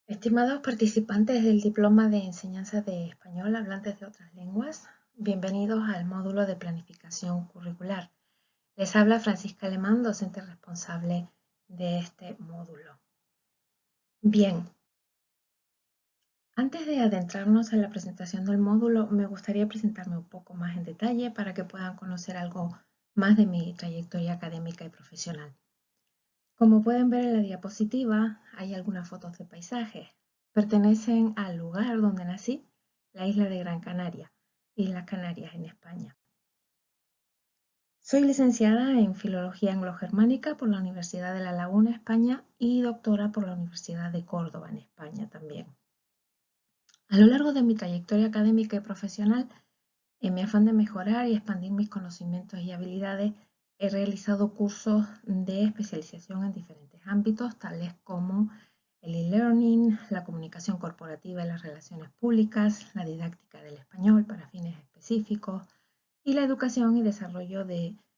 Estimados participantes del Diploma de Enseñanza de Español Hablantes de otras lenguas, bienvenidos al módulo de planificación curricular. Les habla Francisca Alemán, docente responsable de este módulo. Bien, antes de adentrarnos en la presentación del módulo, me gustaría presentarme un poco más en detalle para que puedan conocer algo más de mi trayectoria académica y profesional. Como pueden ver en la diapositiva, hay algunas fotos de paisajes. Pertenecen al lugar donde nací, la isla de Gran Canaria, Islas Canarias en España. Soy licenciada en Filología Anglo-Germánica por la Universidad de La Laguna, España, y doctora por la Universidad de Córdoba, en España también. A lo largo de mi trayectoria académica y profesional, en mi afán de mejorar y expandir mis conocimientos y habilidades, he realizado cursos de especialización en diferentes ámbitos, tales como el e-learning, la comunicación corporativa y las relaciones públicas, la didáctica del español para fines específicos y la educación y desarrollo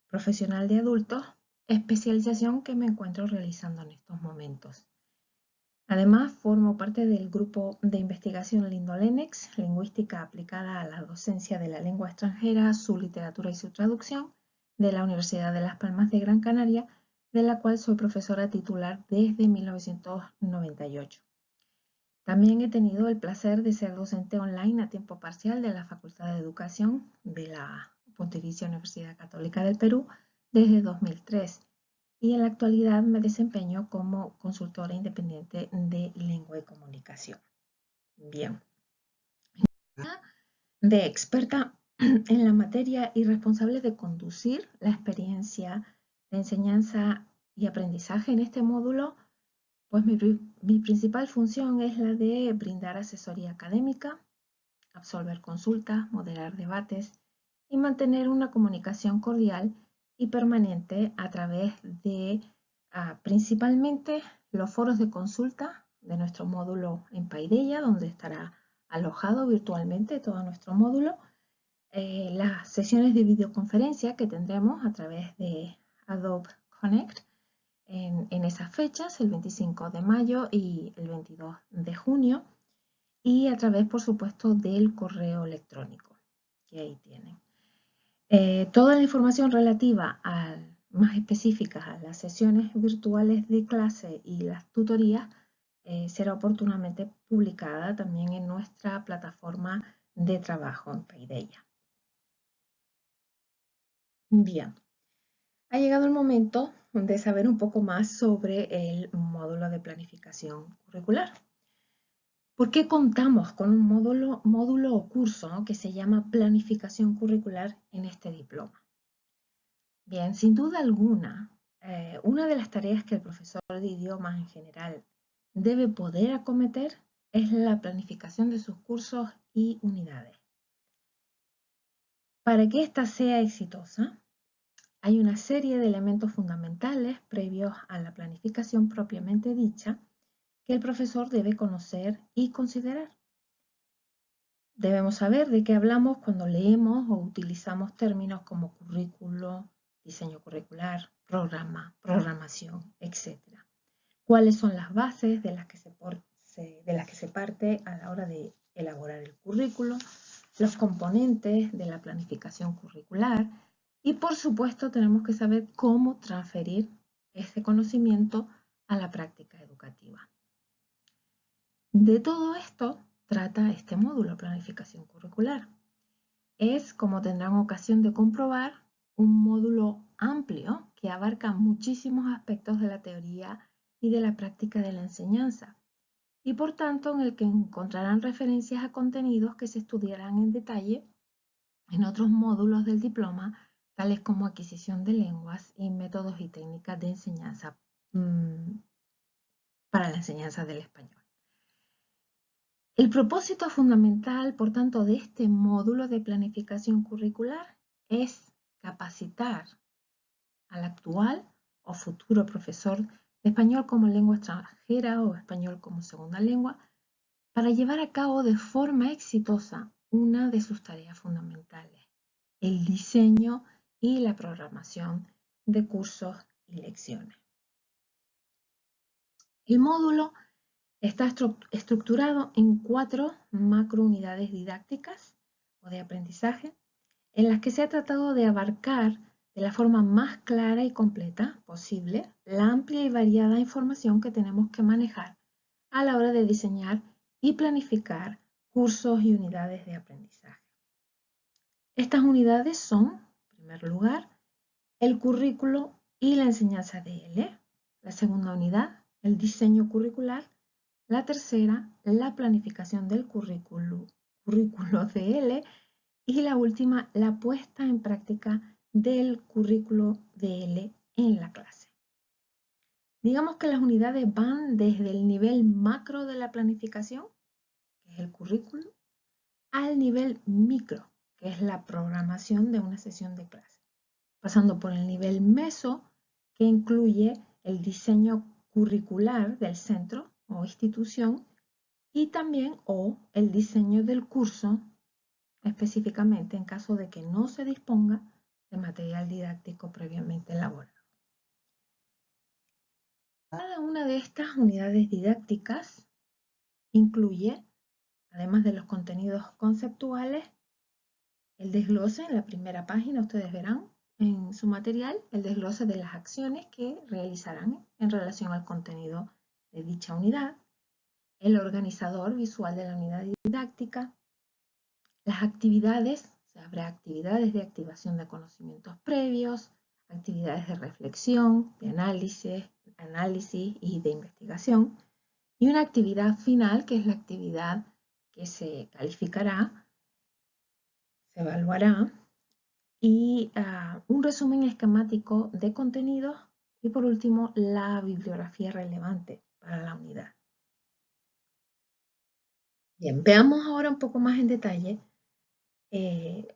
profesional de adultos, especialización que me encuentro realizando en estos momentos. Además, formo parte del grupo de investigación LindoLenex, Lingüística aplicada a la docencia de la lengua extranjera, su literatura y su traducción, de la Universidad de Las Palmas de Gran Canaria, de la cual soy profesora titular desde 1998. También he tenido el placer de ser docente online a tiempo parcial de la Facultad de Educación de la Pontificia Universidad Católica del Perú desde 2003. Y en la actualidad me desempeño como consultora independiente de lengua y comunicación. Bien. De experta en la materia y responsable de conducir la experiencia de enseñanza y aprendizaje en este módulo, pues mi principal función es la de brindar asesoría académica, absolver consultas, moderar debates y mantener una comunicación cordial y permanente a través de principalmente los foros de consulta de nuestro módulo en Paideia, donde estará alojado virtualmente todo nuestro módulo, las sesiones de videoconferencia que tendremos a través de Adobe Connect en esas fechas, el 25 de mayo y el 22 de junio, y a través, por supuesto, del correo electrónico que ahí tienen. Toda la información relativa más específica a las sesiones virtuales de clase y las tutorías será oportunamente publicada también en nuestra plataforma de trabajo en Paideia. Bien, ha llegado el momento de saber un poco más sobre el módulo de planificación curricular. ¿Por qué contamos con un módulo o curso, ¿no?, que se llama planificación curricular en este diploma? Bien, sin duda alguna, una de las tareas que el profesor de idiomas en general debe poder acometer es la planificación de sus cursos y unidades. Para que ésta sea exitosa, hay una serie de elementos fundamentales previos a la planificación propiamente dicha que el profesor debe conocer y considerar. Debemos saber de qué hablamos cuando leemos o utilizamos términos como currículo, diseño curricular, programa, programación, etc. ¿Cuáles son las bases de las que se parte a la hora de elaborar el currículo? Los componentes de la planificación curricular y, por supuesto, tenemos que saber cómo transferir ese conocimiento a la práctica educativa. De todo esto trata este módulo, planificación curricular. Es, como tendrán ocasión de comprobar, un módulo amplio que abarca muchísimos aspectos de la teoría y de la práctica de la enseñanza, y por tanto en el que encontrarán referencias a contenidos que se estudiarán en detalle en otros módulos del diploma, tales como adquisición de lenguas y métodos y técnicas de enseñanza para la enseñanza del español. El propósito fundamental, por tanto, de este módulo de planificación curricular es capacitar al actual o futuro profesor de español como lengua extranjera o español como segunda lengua para llevar a cabo de forma exitosa una de sus tareas fundamentales, el diseño y la programación de cursos y lecciones. El módulo Está estructurado en 4 macrounidades didácticas o de aprendizaje, en las que se ha tratado de abarcar de la forma más clara y completa posible la amplia y variada información que tenemos que manejar a la hora de diseñar y planificar cursos y unidades de aprendizaje. Estas unidades son, en primer lugar, el currículo y la enseñanza de él. La segunda unidad, el diseño curricular. La tercera, la planificación del currículo de él. Y la última, la puesta en práctica del currículo de él en la clase. Digamos que las unidades van desde el nivel macro de la planificación, que es el currículo, al nivel micro, que es la programación de una sesión de clase, pasando por el nivel meso, que incluye el diseño curricular del centro o institución, y también el diseño del curso, específicamente en caso de que no se disponga de material didáctico previamente elaborado. Cada una de estas unidades didácticas incluye, además de los contenidos conceptuales, el desglose. En la primera página ustedes verán en su material el desglose de las acciones que realizarán en relación al contenido de dicha unidad, el organizador visual de la unidad didáctica, las actividades, habrá actividades de activación de conocimientos previos, actividades de reflexión, de análisis y de investigación, y una actividad final, que es la actividad que se calificará, se evaluará, y un resumen esquemático de contenidos, y por último la bibliografía relevante para la unidad. Bien, veamos ahora un poco más en detalle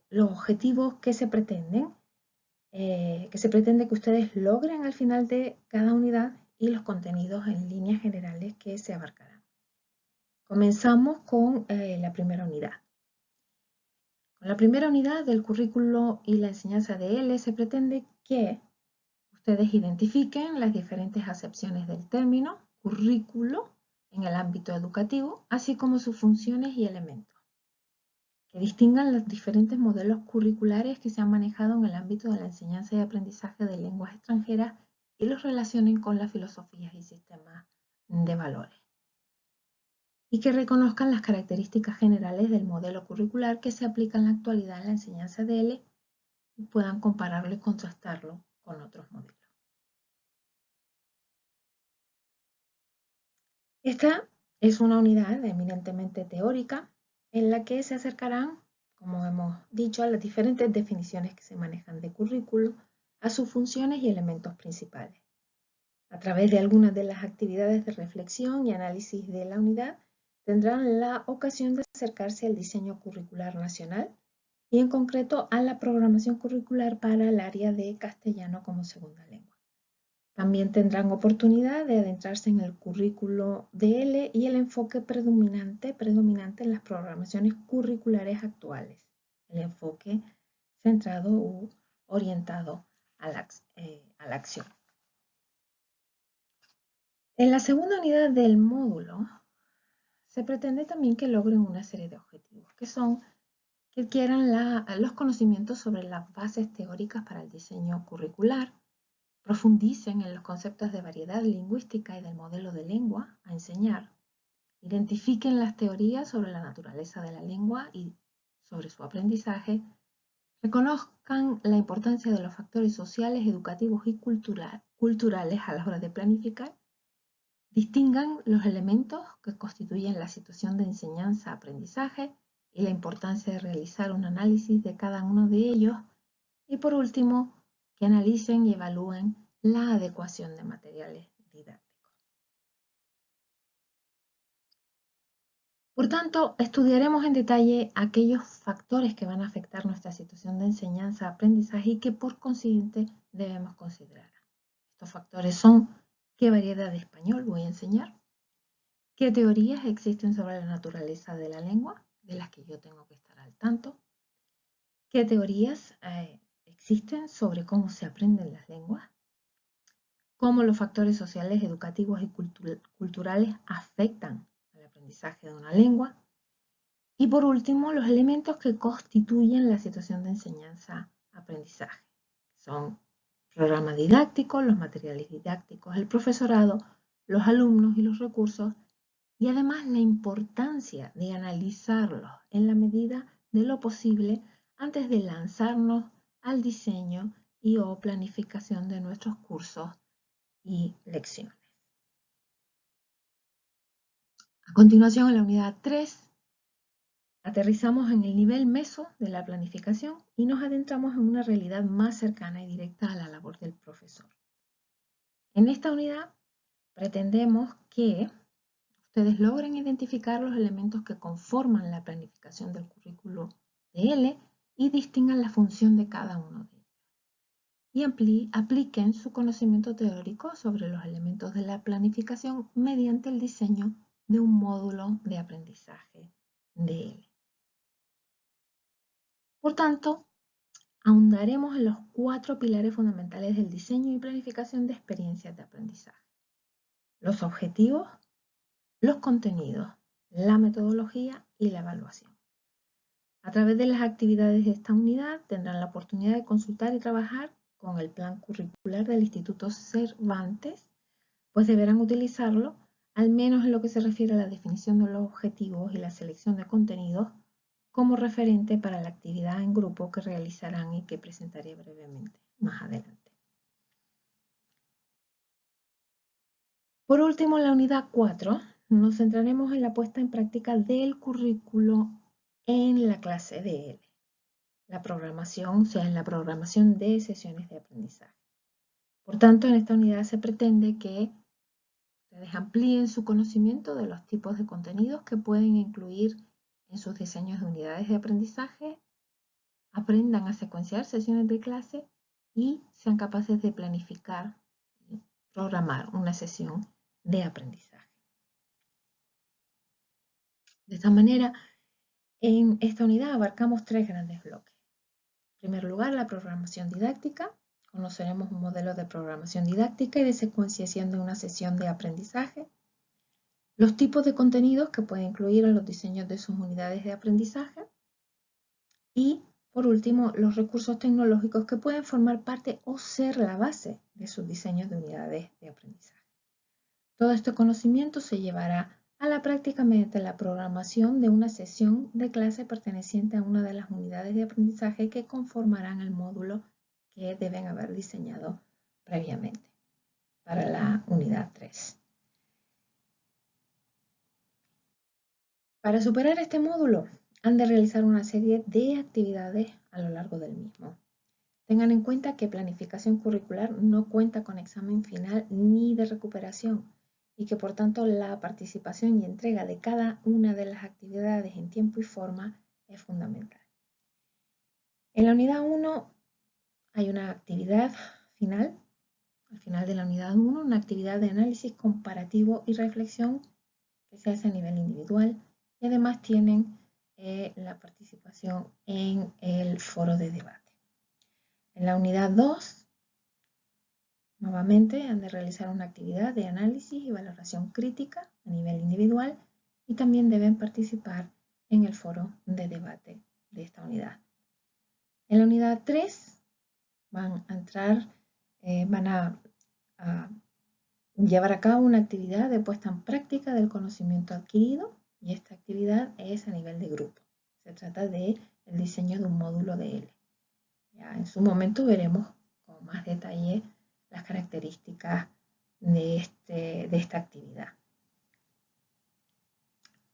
los objetivos que se pretende que ustedes logren al final de cada unidad y los contenidos en líneas generales que se abarcarán. Comenzamos con la primera unidad. Con la primera unidad del currículo y la enseñanza de él, se pretende que ustedes identifiquen las diferentes acepciones del término currículo en el ámbito educativo, así como sus funciones y elementos. Que distingan los diferentes modelos curriculares que se han manejado en el ámbito de la enseñanza y aprendizaje de lenguas extranjeras y los relacionen con las filosofías y sistemas de valores. Y que reconozcan las características generales del modelo curricular que se aplica en la actualidad en la enseñanza de él y puedan compararlo y contrastarlo con otros modelos. Esta es una unidad eminentemente teórica en la que se acercarán, como hemos dicho, a las diferentes definiciones que se manejan de currículo, a sus funciones y elementos principales. A través de algunas de las actividades de reflexión y análisis de la unidad, tendrán la ocasión de acercarse al diseño curricular nacional y en concreto a la programación curricular para el área de castellano como segunda lengua. También tendrán oportunidad de adentrarse en el currículo de él y el enfoque predominante en las programaciones curriculares actuales, el enfoque centrado u orientado a la acción. En la segunda unidad del módulo se pretende también que logren una serie de objetivos, que son que adquieran los conocimientos sobre las bases teóricas para el diseño curricular, profundicen en los conceptos de variedad lingüística y del modelo de lengua a enseñar, identifiquen las teorías sobre la naturaleza de la lengua y sobre su aprendizaje, reconozcan la importancia de los factores sociales, educativos y culturales a la hora de planificar, distingan los elementos que constituyen la situación de enseñanza-aprendizaje y la importancia de realizar un análisis de cada uno de ellos, y por último, que analicen y evalúen la adecuación de materiales didácticos. Por tanto, estudiaremos en detalle aquellos factores que van a afectar nuestra situación de enseñanza-aprendizaje y que por consiguiente debemos considerar. Estos factores son: ¿qué variedad de español voy a enseñar? ¿Qué teorías existen sobre la naturaleza de la lengua, de las que yo tengo que estar al tanto? ¿Qué teorías existen sobre cómo se aprenden las lenguas? cómo los factores sociales, educativos y culturales afectan al aprendizaje de una lengua. Y por último, los elementos que constituyen la situación de enseñanza-aprendizaje. Son programas didácticos, los materiales didácticos, el profesorado, los alumnos y los recursos, y además la importancia de analizarlos en la medida de lo posible antes de lanzarnos al diseño y o planificación de nuestros cursos y lecciones. A continuación, en la unidad 3, aterrizamos en el nivel meso de la planificación y nos adentramos en una realidad más cercana y directa a la labor del profesor. En esta unidad pretendemos que ustedes logren identificar los elementos que conforman la planificación del currículo de L y distingan la función de cada uno de ellos. Y apliquen su conocimiento teórico sobre los elementos de la planificación mediante el diseño de un módulo de aprendizaje de L. Por tanto, ahondaremos en los 4 pilares fundamentales del diseño y planificación de experiencias de aprendizaje: los objetivos, los contenidos, la metodología y la evaluación. A través de las actividades de esta unidad tendrán la oportunidad de consultar y trabajar con el plan curricular del Instituto Cervantes, pues deberán utilizarlo, al menos en lo que se refiere a la definición de los objetivos y la selección de contenidos, como referente para la actividad en grupo que realizarán y que presentaré brevemente más adelante. Por último, en la unidad 4, nos centraremos en la puesta en práctica del currículo en la clase de L. La programación, o sea, en la programación de sesiones de aprendizaje. Por tanto, en esta unidad se pretende que ustedes amplíen su conocimiento de los tipos de contenidos que pueden incluir en sus diseños de unidades de aprendizaje, aprendan a secuenciar sesiones de clase y sean capaces de planificar y programar una sesión de aprendizaje. De esta manera, en esta unidad abarcamos 3 grandes bloques. En primer lugar, la programación didáctica. Conoceremos un modelo de programación didáctica y de secuenciación de una sesión de aprendizaje. Los tipos de contenidos que puede incluir en los diseños de sus unidades de aprendizaje. Y, por último, los recursos tecnológicos que pueden formar parte o ser la base de sus diseños de unidades de aprendizaje. Todo este conocimiento se llevará a la práctica mediante la programación de una sesión de clase perteneciente a una de las unidades de aprendizaje que conformarán el módulo que deben haber diseñado previamente para la unidad 3. Para superar este módulo, han de realizar una serie de actividades a lo largo del mismo. Tengan en cuenta que planificación curricular no cuenta con examen final ni de recuperación y que por tanto la participación y entrega de cada una de las actividades en tiempo y forma es fundamental. En la unidad 1 hay una actividad final, al final de la unidad 1, una actividad de análisis comparativo y reflexión que se hace a nivel individual y además tienen la participación en el foro de debate. En la unidad 2, nuevamente han de realizar una actividad de análisis y valoración crítica a nivel individual y también deben participar en el foro de debate de esta unidad. En la unidad 3 van a llevar a cabo una actividad de puesta en práctica del conocimiento adquirido y esta actividad es a nivel de grupo. Se trata del diseño de un módulo de L. Ya en su momento veremos con más detalle las características de esta actividad.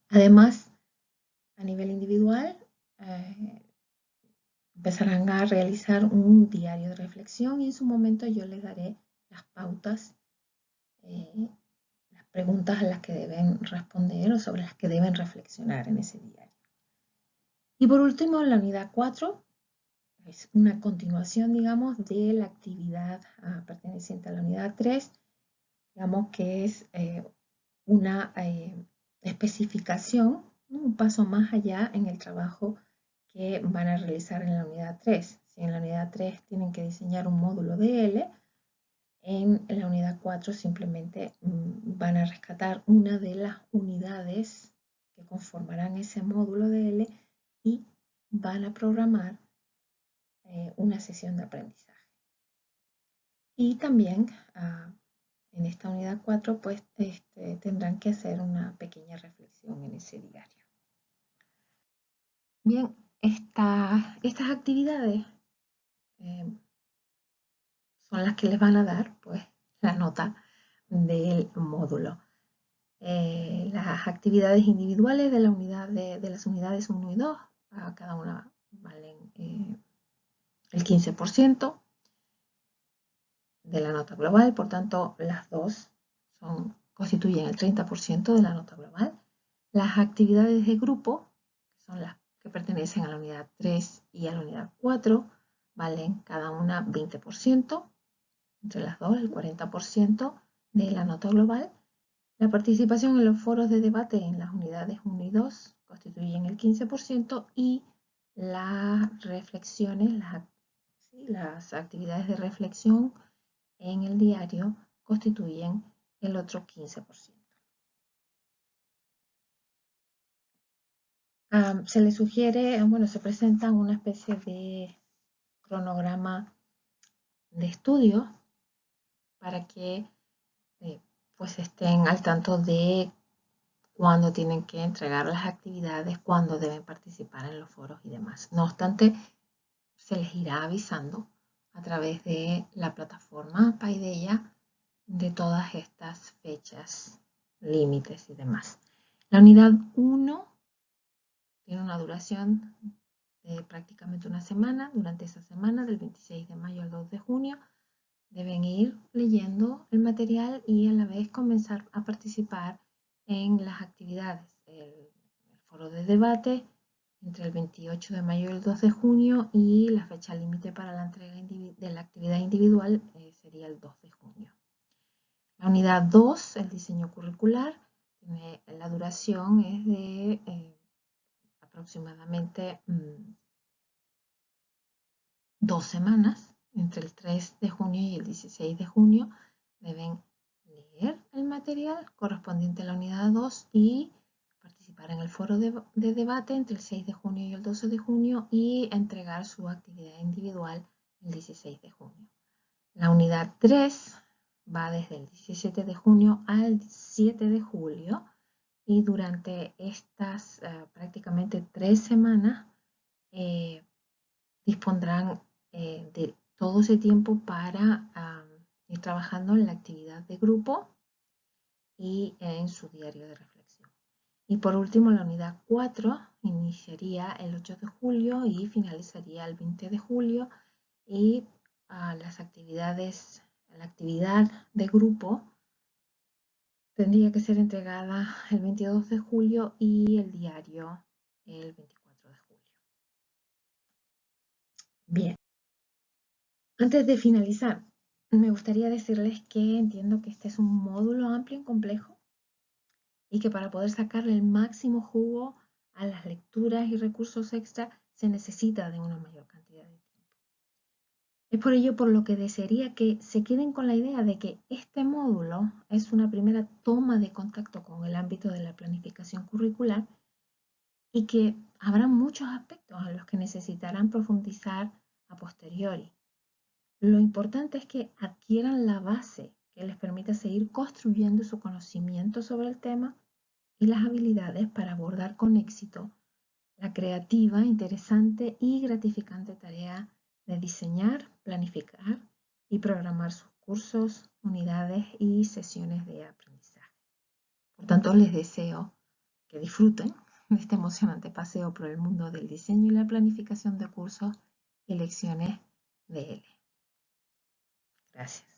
Además, a nivel individual, empezarán a realizar un diario de reflexión y en su momento yo les daré las pautas, las preguntas a las que deben responder o sobre las que deben reflexionar en ese diario. Y por último, en la unidad 4, es una continuación, digamos, de la actividad perteneciente a la unidad 3, digamos que es una especificación, un paso más allá en el trabajo que van a realizar en la unidad 3. Si en la unidad 3 tienen que diseñar un módulo de L, En la unidad 4 simplemente van a rescatar una de las unidades que conformarán ese módulo de L y van a programar una sesión de aprendizaje. Y también en esta unidad 4 pues tendrán que hacer una pequeña reflexión en ese diario. Bien, estas actividades son las que les van a dar pues la nota del módulo. Las actividades individuales de las unidades 1 y 2, cada una valen el 15% de la nota global, por tanto las dos constituyen el 30% de la nota global. Las actividades de grupo, que son las que pertenecen a la unidad 3 y a la unidad 4, valen cada una 20%, entre las dos el 40% de la nota global. La participación en los foros de debate en las unidades 1 y 2 constituyen el 15% y las reflexiones, las actividades de reflexión en el diario constituyen el otro 15%. Se les sugiere, bueno, se presenta una especie de cronograma de estudio para que pues estén al tanto de cuándo tienen que entregar las actividades, cuándo deben participar en los foros y demás. No obstante, se les irá avisando a través de la plataforma Paideia de todas estas fechas, límites y demás. La unidad 1 tiene una duración de prácticamente una semana. Durante esa semana, del 26 de mayo al 2 de junio, deben ir leyendo el material y a la vez comenzar a participar en las actividades. El foro de debate entre el 28 de mayo y el 2 de junio y la fecha límite para la entrega de la actividad individual sería el 2 de junio. La unidad 2, el diseño curricular, la duración es de aproximadamente 2 semanas, entre el 3 de junio y el 16 de junio, deben leer el material correspondiente a la unidad 2 y participar en el foro de debate entre el 6 de junio y el 12 de junio y entregar su actividad individual el 16 de junio. La unidad 3 va desde el 17 de junio al 7 de julio y durante estas prácticamente 3 semanas dispondrán de todo ese tiempo para ir trabajando en la actividad de grupo y en su diario de reflexión. Y por último, la unidad 4 iniciaría el 8 de julio y finalizaría el 20 de julio y la actividad de grupo tendría que ser entregada el 22 de julio y el diario el 24 de julio. Bien. Antes de finalizar, me gustaría decirles que entiendo que este es un módulo amplio y complejo y que para poder sacarle el máximo jugo a las lecturas y recursos extra se necesita de una mayor cantidad de tiempo. Es por ello por lo que desearía que se queden con la idea de que este módulo es una primera toma de contacto con el ámbito de la planificación curricular y que habrá muchos aspectos en los que necesitarán profundizar a posteriori. Lo importante es que adquieran la base que les permita seguir construyendo su conocimiento sobre el tema y las habilidades para abordar con éxito la creativa, interesante y gratificante tarea de diseñar, planificar y programar sus cursos, unidades y sesiones de aprendizaje. Por tanto, les deseo que disfruten de este emocionante paseo por el mundo del diseño y la planificación de cursos y lecciones de L. Gracias.